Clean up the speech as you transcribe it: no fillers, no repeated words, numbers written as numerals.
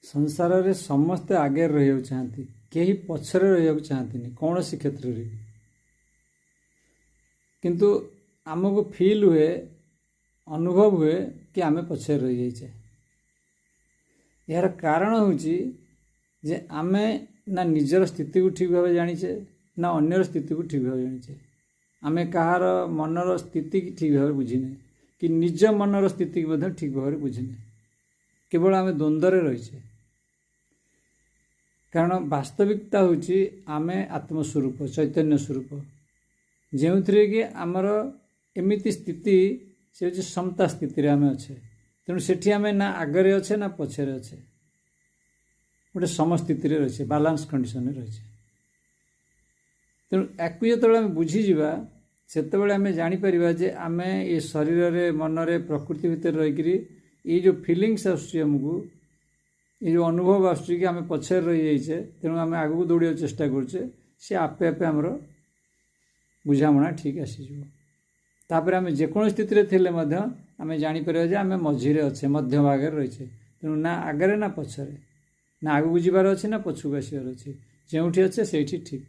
संसार रे समस्ते आगे रही चाहती कहीं पछरे रही चाहती कौन सी क्षेत्र रे किंतु आमको फील हुए अनुभव हुए कि आम पछरे रही जाइए। यार कारण हूँ जे आमे ना निजर स्थिति को ठीक भाव जानीचे ना अन्यर स्थिति को ठीक भाव जानीचे। आमे कहार मनर स्थिति की ठीक भाव बुझीने कि निज मनर स्थिति की ठीक भाव बुझीने केवल आमे द्वंद्व रहीचे। कारण वास्तविकता हूँ आमे आत्मस्वरूप चैतन्य स्वरूप जो थी कि आमर एमती स्थिति से हूँ समता स्थिति आम अच्छे। तेणु सेठी आमे ना आगरे अच्छे ना पछरे अच्छे गोटे समस्थिति रही बालांस कंडीशन रही। तेणु या जो आम बुझीजा से आम जापर जे आम ये शरीर मनरे प्रकृति भितर रहीकि ये जो फिलिंग्स आमको ये जो अनुभव आसूँ कि आम पछरे रही जाइए। तेणु आम आग को दौड़ा चेष्टा करुचे सी आपे आपे आमर बुझामणा ठीक आसीपर आम जेको स्थिति थे आम जापर जे आम मझीरे अच्छे मध्य भाग रही। तेणु ना आगरे ना पछरे ना आगू जाबार अच्छे ना पछू आसबार अच्छे जो अच्छे से ठीक।